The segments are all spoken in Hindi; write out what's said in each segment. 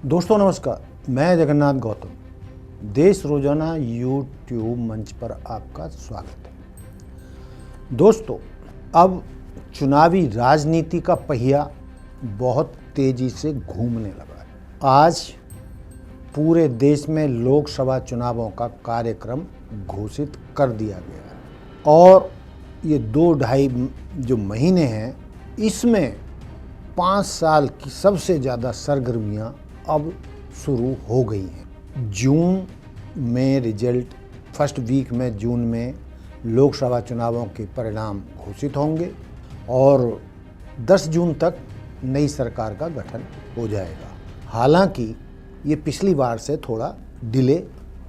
दोस्तों नमस्कार, मैं जगन्नाथ गौतम। देश रोजाना यूट्यूब मंच पर आपका स्वागत है। दोस्तों, अब चुनावी राजनीति का पहिया बहुत तेजी से घूमने लगा है। आज पूरे देश में लोकसभा चुनावों का कार्यक्रम घोषित कर दिया गया है और ये 2-2.5 जो महीने हैं, इसमें 5 साल की सबसे ज़्यादा सरगर्मियाँ अब शुरू हो गई हैं। जून में रिजल्ट, फर्स्ट वीक में जून में लोकसभा चुनावों के परिणाम घोषित होंगे और 10 जून तक नई सरकार का गठन हो जाएगा। हालांकि ये पिछली बार से थोड़ा डिले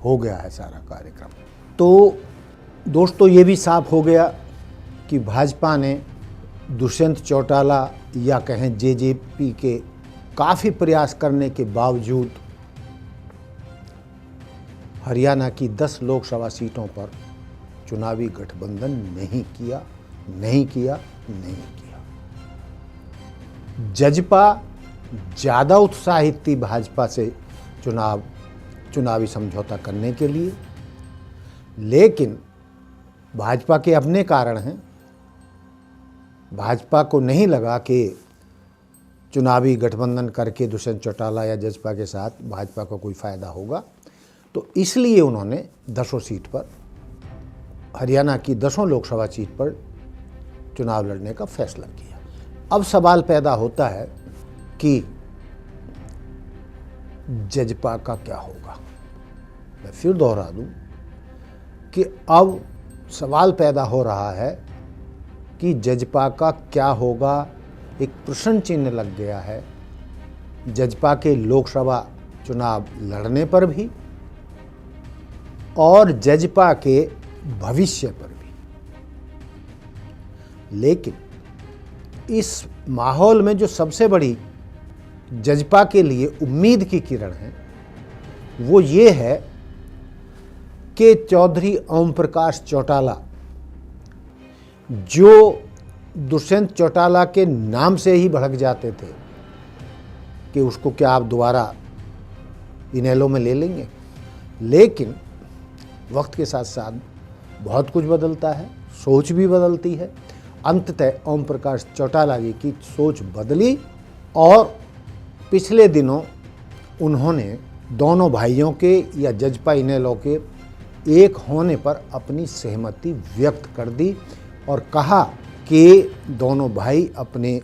हो गया है सारा कार्यक्रम। तो दोस्तों, ये भी साफ हो गया कि भाजपा ने दुष्यंत चौटाला या कहें जेजेपी के काफ़ी प्रयास करने के बावजूद हरियाणा की 10 लोकसभा सीटों पर चुनावी गठबंधन नहीं किया। जजपा ज़्यादा उत्साहित थी भाजपा से चुनावी समझौता करने के लिए, लेकिन भाजपा के अपने कारण हैं। भाजपा को नहीं लगा कि चुनावी गठबंधन करके दुष्यंत चौटाला या जजपा के साथ भाजपा को कोई फ़ायदा होगा, तो इसलिए उन्होंने 10 सीट पर, हरियाणा की 10 लोकसभा सीट पर चुनाव लड़ने का फैसला किया। अब सवाल पैदा होता है कि जजपा का क्या होगा। मैं फिर दोहरा दूं कि अब सवाल पैदा हो रहा है कि जजपा का क्या होगा। एक प्रश्न चिन्ह लग गया है जजपा के लोकसभा चुनाव लड़ने पर भी और जजपा के भविष्य पर भी। लेकिन इस माहौल में जो सबसे बड़ी जजपा के लिए उम्मीद की किरण है वो ये है कि चौधरी ओम प्रकाश चौटाला, जो दुष्यंत चौटाला के नाम से ही भड़क जाते थे कि उसको क्या आप दोबारा इनेलो में ले लेंगे, लेकिन वक्त के साथ साथ बहुत कुछ बदलता है, सोच भी बदलती है। अंततः ओम प्रकाश चौटाला जी की सोच बदली और पिछले दिनों उन्होंने दोनों भाइयों के या जजपा इनेलो के एक होने पर अपनी सहमति व्यक्त कर दी और कहा कि दोनों भाई अपने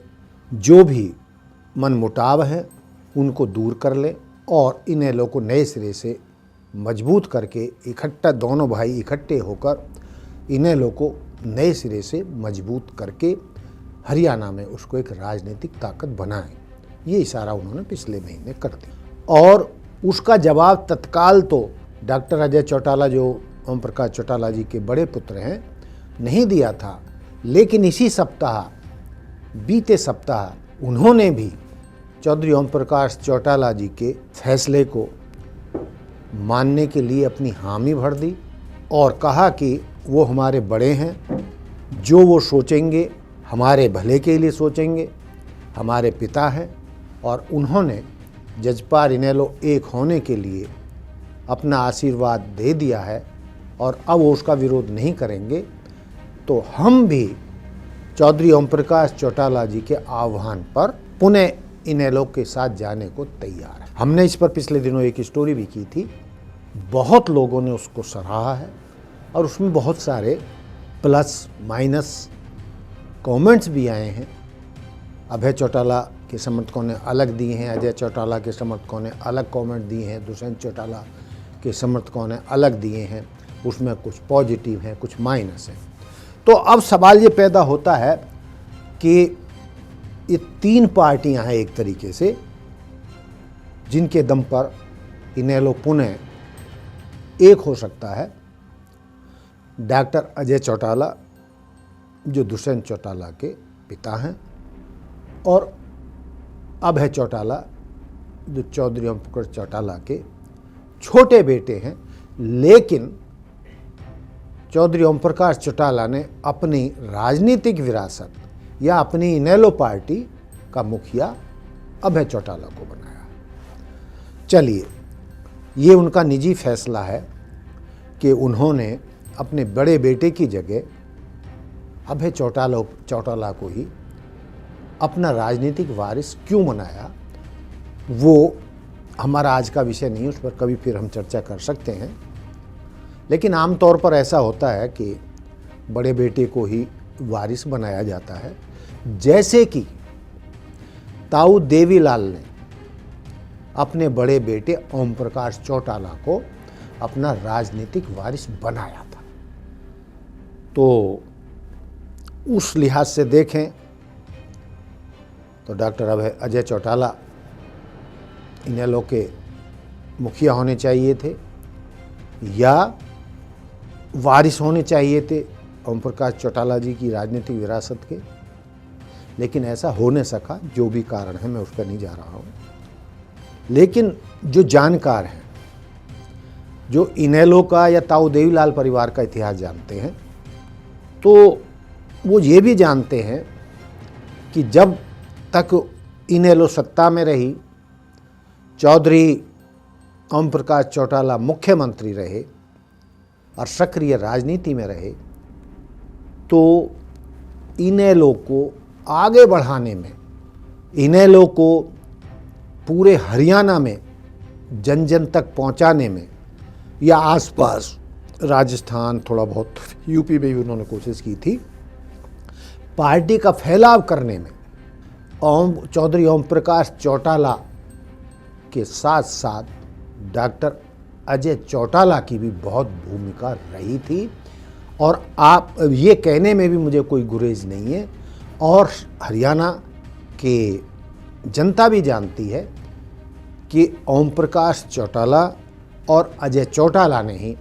जो भी मनमुटाव हैं उनको दूर कर लें और इनेलो को नए सिरे से मजबूत करके दोनों भाई इकट्ठे होकर इनेलो को नए सिरे से मजबूत करके हरियाणा में उसको एक राजनीतिक ताकत बनाएं। ये इशारा उन्होंने पिछले महीने कर दिया और उसका जवाब तत्काल तो डॉक्टर अजय चौटाला, जो ओम प्रकाश चौटाला जी के बड़े पुत्र हैं, नहीं दिया था। लेकिन इसी सप्ताह, बीते सप्ताह, उन्होंने भी चौधरी ओम प्रकाश चौटाला जी के फैसले को मानने के लिए अपनी हामी भर दी और कहा कि वो हमारे बड़े हैं, जो वो सोचेंगे हमारे भले के लिए सोचेंगे, हमारे पिता हैं। और उन्होंने जजपा इनेलो एक होने के लिए अपना आशीर्वाद दे दिया है और अब वो उसका विरोध नहीं करेंगे। तो हम भी चौधरी ओम प्रकाश चौटाला जी के आह्वान पर पुणे इनेलो के साथ जाने को तैयार है। हमने इस पर पिछले दिनों एक स्टोरी भी की थी। बहुत लोगों ने उसको सराहा है और उसमें बहुत सारे प्लस माइनस कमेंट्स भी आए हैं। अभय चौटाला के समर्थकों ने अलग दिए हैं, अजय चौटाला के समर्थकों ने अलग कमेंट दिए हैं, दुष्यंत चौटाला के समर्थकों ने अलग दिए हैं। उसमें कुछ पॉजिटिव हैं, कुछ माइनस हैं। तो अब सवाल ये पैदा होता है कि ये 3 पार्टियां हैं एक तरीके से, जिनके दम पर इनेलो पुणे एक हो सकता है। डॉक्टर अजय चौटाला, जो दुष्यंत चौटाला के पिता हैं, और अभय चौटाला, जो चौधरी ओम प्रकाश चौटाला के छोटे बेटे हैं। लेकिन चौधरी ओम प्रकाश चौटाला ने अपनी राजनीतिक विरासत या अपनी इनेलो पार्टी का मुखिया अभय चौटाला को बनाया। चलिए, ये उनका निजी फैसला है कि उन्होंने अपने बड़े बेटे की जगह अभय चौटाला को ही अपना राजनीतिक वारिस क्यों बनाया, वो हमारा आज का विषय नहीं, उस पर कभी फिर हम चर्चा कर सकते हैं। लेकिन आमतौर पर ऐसा होता है कि बड़े बेटे को ही वारिस बनाया जाता है, जैसे कि ताऊ देवीलाल ने अपने बड़े बेटे ओम प्रकाश चौटाला को अपना राजनीतिक वारिस बनाया था। तो उस लिहाज से देखें तो डॉक्टर अजय चौटाला इनेलो के मुखिया होने चाहिए थे या वारिस होने चाहिए थे ओम प्रकाश चौटाला जी की राजनीतिक विरासत के, लेकिन ऐसा हो नहीं सका। जो भी कारण है मैं उस पर नहीं जा रहा हूँ। लेकिन जो जानकार हैं, जो इनेलो का या ताऊ देवीलाल परिवार का इतिहास जानते हैं, तो वो ये भी जानते हैं कि जब तक इनेलो सत्ता में रही, चौधरी ओम प्रकाश चौटाला मुख्यमंत्री रहे और सक्रिय राजनीति में रहे, तो इनेलो को आगे बढ़ाने में, इनेलो को पूरे हरियाणा में जन जन तक पहुंचाने में या आसपास राजस्थान, थोड़ा बहुत यूपी में भी उन्होंने कोशिश की थी, पार्टी का फैलाव करने में चौधरी ओम प्रकाश चौटाला के साथ साथ डॉक्टर अजय चौटाला की भी बहुत भूमिका रही थी। और आप ये कहने में भी मुझे कोई गुरेज नहीं है, और हरियाणा के जनता भी जानती है कि ओम प्रकाश चौटाला और अजय चौटाला ने ही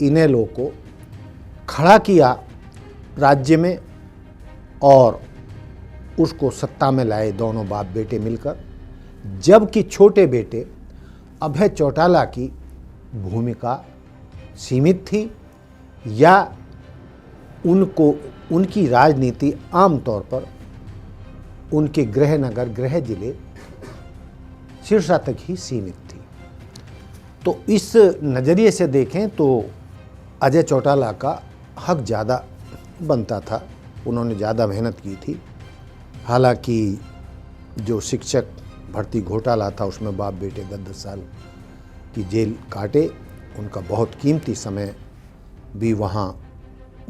इनेलो को खड़ा किया राज्य में और उसको सत्ता में लाए दोनों बाप बेटे मिलकर, जबकि छोटे बेटे अभय चौटाला की भूमिका सीमित थी या उनकी राजनीति आमतौर पर उनके गृह नगर, गृह जिले सिरसा तक ही सीमित थी। तो इस नज़रिए से देखें तो अजय चौटाला का हक ज़्यादा बनता था, उन्होंने ज़्यादा मेहनत की थी। हालांकि जो शिक्षक भर्ती घोटाला था उसमें बाप बेटे 10-10 साल की जेल काटे, उनका बहुत कीमती समय भी वहाँ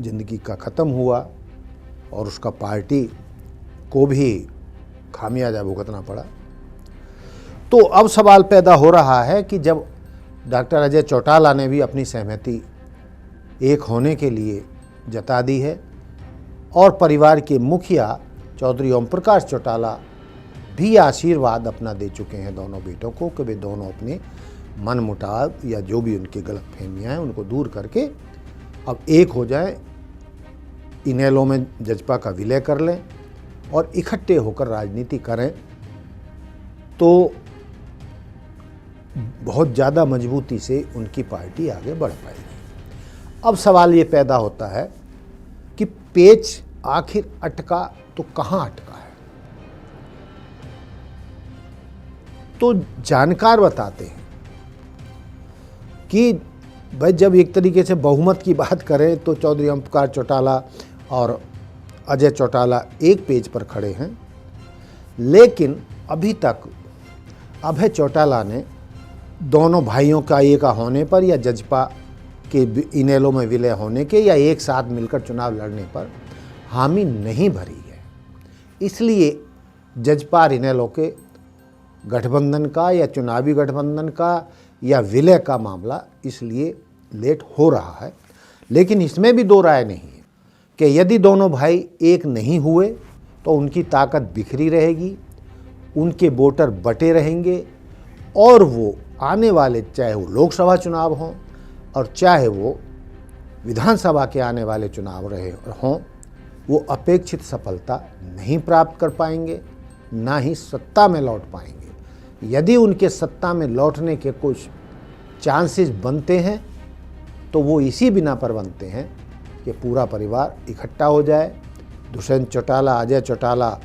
ज़िंदगी का ख़त्म हुआ और उसका पार्टी को भी खामियाजा भुगतना पड़ा। तो अब सवाल पैदा हो रहा है कि जब डॉक्टर अजय चौटाला ने भी अपनी सहमति एक होने के लिए जता दी है और परिवार के मुखिया चौधरी ओम प्रकाश चौटाला भी आशीर्वाद अपना दे चुके हैं दोनों बेटों को कि वे दोनों अपने मन मुटाव या जो भी उनकी गलतफहमियां हैं उनको दूर करके अब एक हो जाए, इनेलो में जजपा का विलय कर लें और इकट्ठे होकर राजनीति करें, तो बहुत ज़्यादा मजबूती से उनकी पार्टी आगे बढ़ पाएगी। अब सवाल ये पैदा होता है कि पेच आखिर अटका तो कहाँ अटका है। तो जानकार बताते हैं कि भाई जब एक तरीके से बहुमत की बात करें तो चौधरी ओम प्रकाश चौटाला और अजय चौटाला एक पेज पर खड़े हैं, लेकिन अभी तक अभय चौटाला ने दोनों भाइयों का एक होने पर या जजपा के इनेलो में विलय होने के या एक साथ मिलकर चुनाव लड़ने पर हामी नहीं भरी है। इसलिए जजपा और इनेलो के गठबंधन का या चुनावी गठबंधन का या विलय का मामला इसलिए लेट हो रहा है। लेकिन इसमें भी दो राय नहीं है कि यदि दोनों भाई एक नहीं हुए तो उनकी ताकत बिखरी रहेगी, उनके वोटर बटे रहेंगे और वो आने वाले, चाहे वो लोकसभा चुनाव हों और चाहे वो विधानसभा के आने वाले चुनाव रहे हों, वो अपेक्षित सफलता नहीं प्राप्त कर पाएंगे, ना ही सत्ता में लौट पाएंगे। यदि उनके सत्ता में लौटने के कुछ चांसेस बनते हैं तो वो इसी बिना पर बनते हैं कि पूरा परिवार इकट्ठा हो जाए, दुष्यंत चौटाला, अजय चौटाला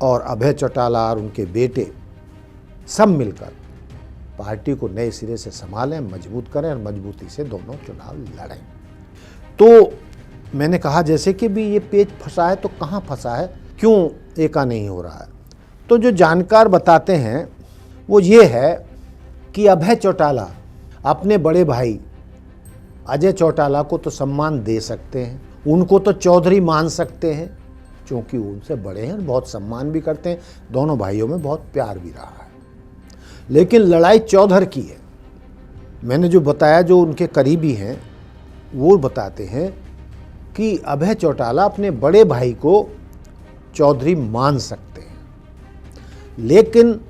और अभय चौटाला और उनके बेटे सब मिलकर पार्टी को नए सिरे से संभालें, मजबूत करें और मजबूती से दोनों चुनाव लड़ें। तो मैंने कहा जैसे कि भी ये पेच फंसा है, तो कहाँ फंसा है, क्यों एका नहीं हो रहा है? तो जो जानकार बताते हैं वो ये है कि अभय चौटाला अपने बड़े भाई अजय चौटाला को तो सम्मान दे सकते हैं, उनको तो चौधरी मान सकते हैं, क्योंकि उनसे बड़े हैं, बहुत सम्मान भी करते हैं, दोनों भाइयों में बहुत प्यार भी रहा है। लेकिन लड़ाई चौधर की है। मैंने जो बताया, जो उनके करीबी हैं वो बताते हैं कि अभय चौटाला अपने बड़े भाई को चौधरी मान सकते हैं, लेकिन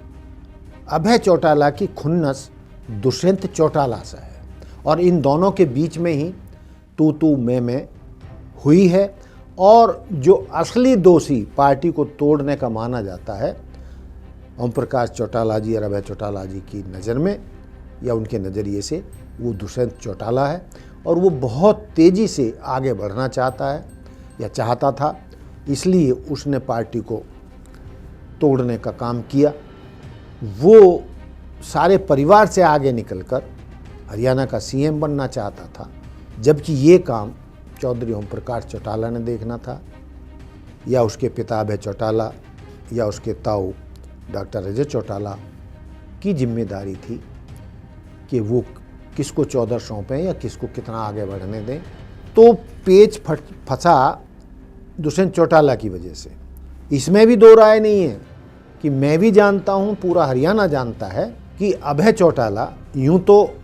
अभय चौटाला की खुन्नस दुष्यंत चौटाला से है और इन दोनों के बीच में ही तू मैं हुई है। और जो असली दोषी पार्टी को तोड़ने का माना जाता है ओम प्रकाश चौटाला जी और अभय चौटाला जी की नज़र में या उनके नज़रिए से, वो दुष्यंत चौटाला है और वो बहुत तेज़ी से आगे बढ़ना चाहता है या चाहता था, इसलिए उसने पार्टी को तोड़ने का काम किया। वो सारे परिवार से आगे निकलकर हरियाणा का सीएम बनना चाहता था, जबकि ये काम चौधरी ओम प्रकाश चौटाला ने देखना था, या उसके पिता अभय चौटाला या उसके ताऊ डॉक्टर अजय चौटाला की जिम्मेदारी थी कि वो किसको चौधर सौंपें या किसको कितना आगे बढ़ने दें। तो पेच फंसा दुष्यंत चौटाला की वजह से। इसमें भी दो राय नहीं है कि मैं भी जानता हूँ, पूरा हरियाणा जानता है कि अभय चौटाला यूँ तो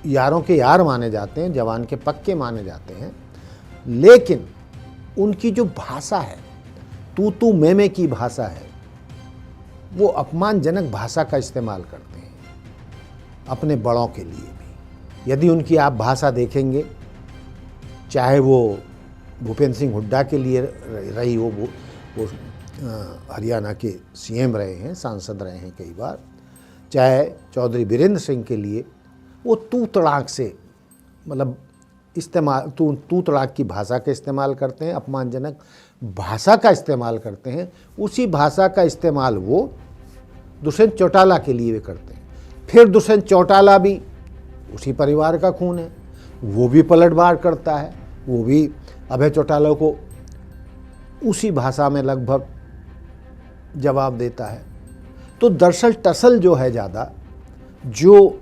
यारों के यार माने जाते हैं, जवान के पक्के माने जाते हैं, लेकिन उनकी जो भाषा है, तू मैं की भाषा है, वो अपमानजनक भाषा का इस्तेमाल करते हैं अपने बड़ों के लिए भी। यदि उनकी आप भाषा देखेंगे, चाहे वो भूपेंद्र सिंह हुड्डा के लिए रही हो, वो हरियाणा के सीएम रहे हैं, सांसद रहे हैं कई बार, चाहे चौधरी बीरेंद्र सिंह के लिए, वो तू तड़ाक से मतलब इस्तेमाल तू तड़ाक की भाषा का इस्तेमाल करते हैं, अपमानजनक भाषा का इस्तेमाल करते हैं। उसी भाषा का इस्तेमाल वो दुष्यंत चौटाला के लिए भी करते हैं। फिर दुष्यंत चौटाला भी उसी परिवार का खून है, वो भी पलटवार करता है, वो भी अभय चौटाला को उसी भाषा में लगभग जवाब देता है। तो दरअसल टसल जो है ज़्यादा, जो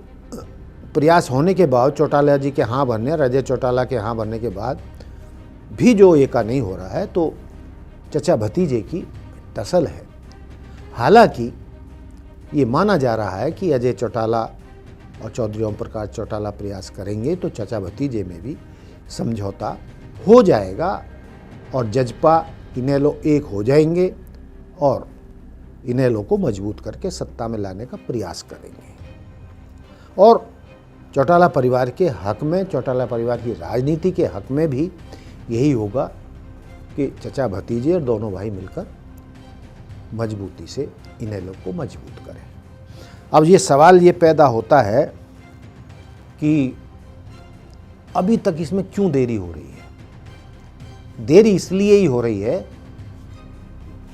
प्रयास होने के बाद चौटाला जी के हाँ बनने और अजय चौटाला के हाँ बनने के बाद भी जो एका नहीं हो रहा है, तो चचा भतीजे की टसल है। हालांकि ये माना जा रहा है कि अजय चौटाला और चौधरी ओम प्रकाश चौटाला प्रयास करेंगे तो चचा भतीजे में भी समझौता हो जाएगा और जजपा इनेलो एक हो जाएंगे और इनेलो को मजबूत करके सत्ता में लाने का प्रयास करेंगे। और चौटाला परिवार के हक में, चौटाला परिवार की राजनीति के हक में भी यही होगा कि चचा भतीजे और दोनों भाई मिलकर मजबूती से इनेलो को मजबूत करें। अब ये सवाल ये पैदा होता है कि अभी तक इसमें क्यों देरी हो रही है। देरी इसलिए ही हो रही है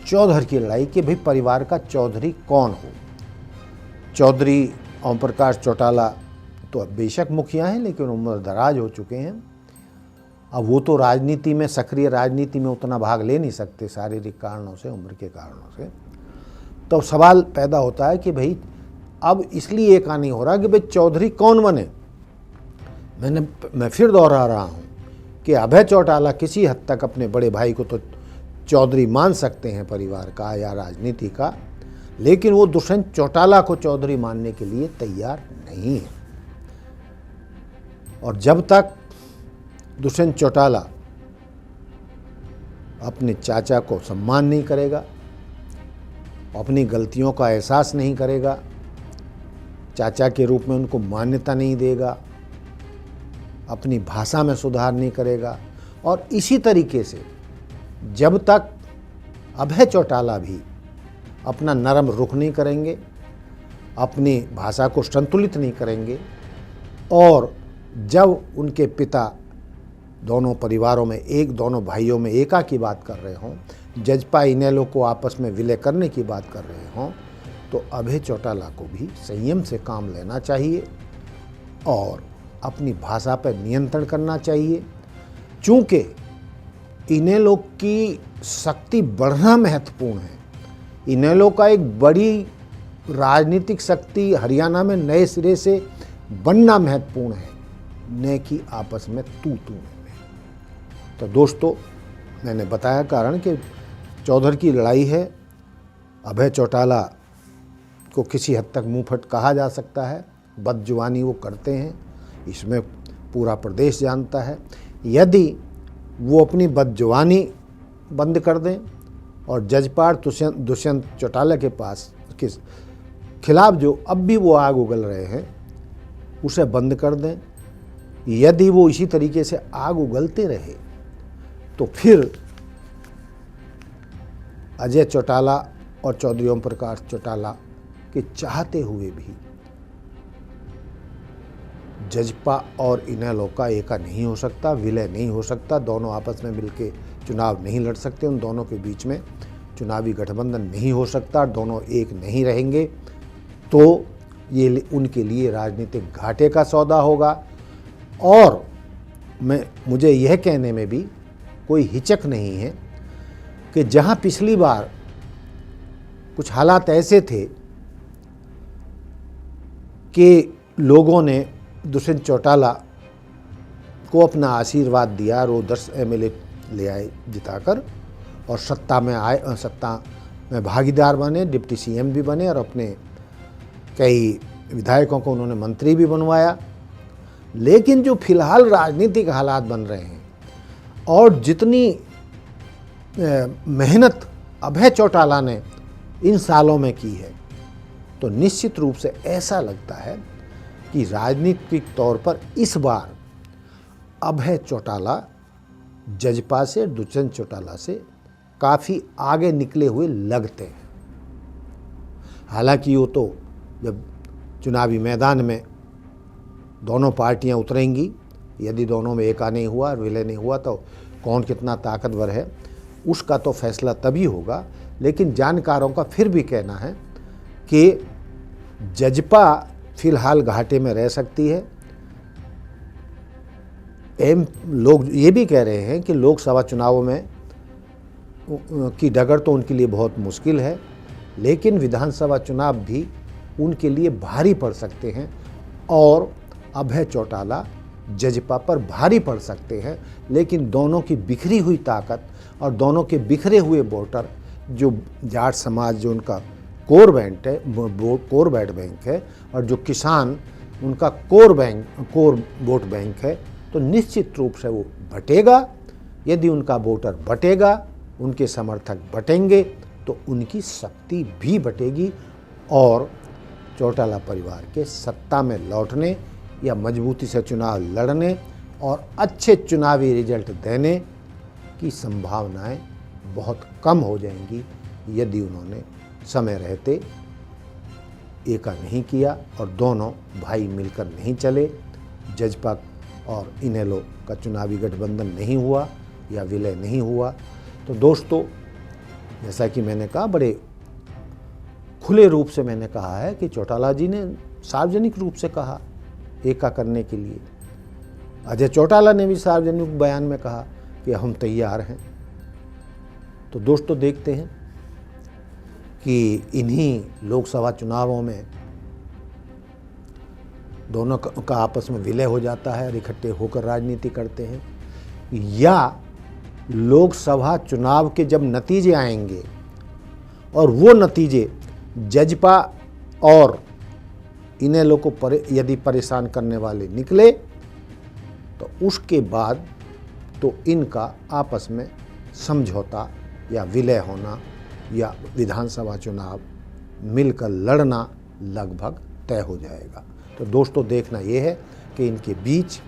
चौधर की लड़ाई कि भाई परिवार का चौधरी कौन हो। चौधरी ओम प्रकाश चौटाला तो अब बेशक मुखिया हैं, लेकिन उम्र दराज हो चुके हैं। अब वो तो राजनीति में, सक्रिय राजनीति में उतना भाग ले नहीं सकते शारीरिक कारणों से, उम्र के कारणों से। तो सवाल पैदा होता है कि भाई अब इसलिए एका नहीं हो रहा कि भाई चौधरी कौन बने। मैं फिर दोहरा रहा हूँ कि अभय चौटाला किसी हद तक अपने बड़े भाई को तो चौधरी मान सकते हैं परिवार का या राजनीति का, लेकिन वो दुष्यंत चौटाला को चौधरी मानने के लिए तैयार नहीं है। और जब तक दुष्यंत चौटाला अपने चाचा को सम्मान नहीं करेगा, अपनी गलतियों का एहसास नहीं करेगा, चाचा के रूप में उनको मान्यता नहीं देगा, अपनी भाषा में सुधार नहीं करेगा, और इसी तरीके से जब तक अभय चौटाला भी अपना नरम रुख नहीं करेंगे, अपनी भाषा को संतुलित नहीं करेंगे, और जब उनके पिता दोनों परिवारों में दोनों भाइयों में एका की बात कर रहे हों, जजपा इनेलो को आपस में विलय करने की बात कर रहे हों, तो अभय चौटाला को भी संयम से काम लेना चाहिए और अपनी भाषा पर नियंत्रण करना चाहिए। चूँकि इनेलो की शक्ति बढ़ना महत्वपूर्ण है, इनेलो का एक बड़ी राजनीतिक शक्ति हरियाणा में नए सिरे से बनना महत्वपूर्ण है, न कि आपस में तू में। तो दोस्तों, मैंने बताया कारण कि चौधर की लड़ाई है। अभय चौटाला को किसी हद तक मुंहफट कहा जा सकता है, बदजुबानी वो करते हैं, इसमें पूरा प्रदेश जानता है। यदि वो अपनी बदजुबानी बंद कर दें और जजपाल दुष्यंत चौटाला के पास के खिलाफ जो अब भी वो आग उगल रहे हैं उसे बंद कर दें, यदि वो इसी तरीके से आग उगलते रहे तो फिर अजय चौटाला और चौधरी ओम प्रकाश चौटाला के चाहते हुए भी जजपा और इनेलो का एका नहीं हो सकता, विलय नहीं हो सकता। दोनों आपस में मिलके चुनाव नहीं लड़ सकते, उन दोनों के बीच में चुनावी गठबंधन नहीं हो सकता, दोनों एक नहीं रहेंगे। तो ये उनके लिए राजनीतिक घाटे का सौदा होगा। और मुझे यह कहने में भी कोई हिचक नहीं है कि जहां पिछली बार कुछ हालात ऐसे थे कि लोगों ने दुष्यंत चौटाला को अपना आशीर्वाद दिया और वो 10 MLA ले आए जिताकर और सत्ता में भागीदार बने, डिप्टी CM भी बने और अपने कई विधायकों को उन्होंने मंत्री भी बनवाया। लेकिन जो फिलहाल राजनीतिक हालात बन रहे हैं और जितनी मेहनत अभय चौटाला ने इन सालों में की है, तो निश्चित रूप से ऐसा लगता है कि राजनीतिक तौर पर इस बार अभय चौटाला जजपा से, दुष्यंत चौटाला से काफ़ी आगे निकले हुए लगते हैं। हालांकि वो तो जब चुनावी मैदान में दोनों पार्टियां उतरेंगी, यदि दोनों में एका नहीं हुआ, विलय नहीं हुआ, तो कौन कितना ताकतवर है उसका तो फैसला तभी होगा। लेकिन जानकारों का फिर भी कहना है कि जजपा फिलहाल घाटे में रह सकती है। लोग ये भी कह रहे हैं कि लोकसभा चुनावों में की डगर तो उनके लिए बहुत मुश्किल है, लेकिन विधानसभा चुनाव भी उनके लिए भारी पड़ सकते हैं और अभय चौटाला जजपा पर भारी पड़ सकते हैं। लेकिन दोनों की बिखरी हुई ताकत और दोनों के बिखरे हुए वोटर, जो जाट समाज जो उनका कोर वोट बैंक है और जो किसान उनका कोर वोट बैंक है, तो निश्चित रूप से वो बटेगा। यदि उनका वोटर बटेगा, उनके समर्थक बटेंगे, तो उनकी शक्ति भी बटेगी और चौटाला परिवार के सत्ता में लौटने या मजबूती से चुनाव लड़ने और अच्छे चुनावी रिजल्ट देने की संभावनाएं बहुत कम हो जाएंगी यदि उन्होंने समय रहते एका नहीं किया और दोनों भाई मिलकर नहीं चले, जजपा और इनेलो का चुनावी गठबंधन नहीं हुआ या विलय नहीं हुआ। तो दोस्तों, जैसा कि मैंने कहा, बड़े खुले रूप से मैंने कहा है कि चौटाला जी ने सार्वजनिक रूप से कहा एका करने के लिए। अजय चौटाला ने भी सार्वजनिक बयान में कहा कि हम तैयार हैं। तो दोस्तों, देखते हैं कि इन्हीं लोकसभा चुनावों में दोनों का आपस में विलय हो जाता है और इकट्ठे होकर राजनीति करते हैं, या लोकसभा चुनाव के जब नतीजे आएंगे और वो नतीजे जजपा और इनेलो को यदि परेशान करने वाले निकले, तो उसके बाद तो इनका आपस में समझौता या विलय होना या विधानसभा चुनाव मिलकर लड़ना लगभग तय हो जाएगा। तो दोस्तों, देखना ये है कि इनके बीच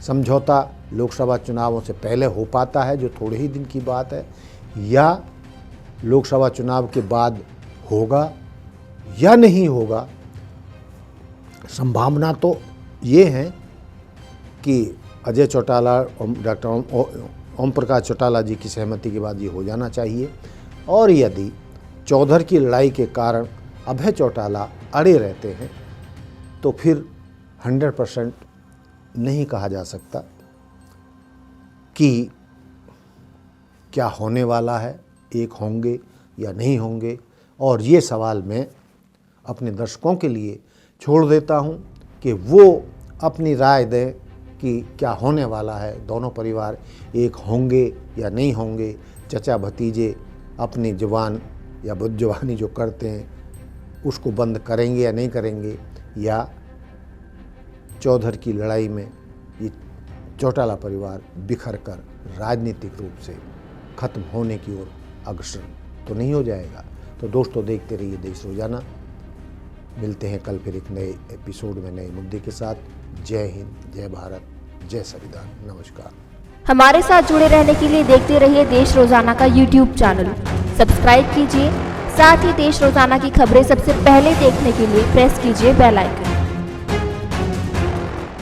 समझौता लोकसभा चुनावों से पहले हो पाता है, जो थोड़े ही दिन की बात है, या लोकसभा चुनाव के बाद होगा या नहीं होगा। संभावना तो ये है कि अजय चौटाला और डॉक्टर ओम प्रकाश चौटाला जी की सहमति के बाद ये हो जाना चाहिए। और यदि चौधर की लड़ाई के कारण अभय चौटाला अड़े रहते हैं तो फिर 100% नहीं कहा जा सकता कि क्या होने वाला है, एक होंगे या नहीं होंगे। और ये सवाल मैं अपने दर्शकों के लिए छोड़ देता हूँ कि वो अपनी राय दें कि क्या होने वाला है, दोनों परिवार एक होंगे या नहीं होंगे। चचा भतीजे अपनी जुबान या बुद्धिजवानी जो करते हैं उसको बंद करेंगे या नहीं करेंगे, या चौधर की लड़ाई में ये चौटाला परिवार बिखर कर राजनीतिक रूप से खत्म होने की ओर अग्रसर तो नहीं हो जाएगा। तो दोस्तों, देखते रहिए देश रोजाना। मिलते हैं कल फिर एक नए एपिसोड में नए मुद्दे के साथ। जय हिंद, जय भारत, जय संविधान। नमस्कार। हमारे साथ जुड़े रहने के लिए देखते रहिए देश रोजाना का YouTube चैनल सब्सक्राइब कीजिए। साथ ही देश रोजाना की खबरें सबसे पहले देखने के लिए प्रेस कीजिए बेल आइकन।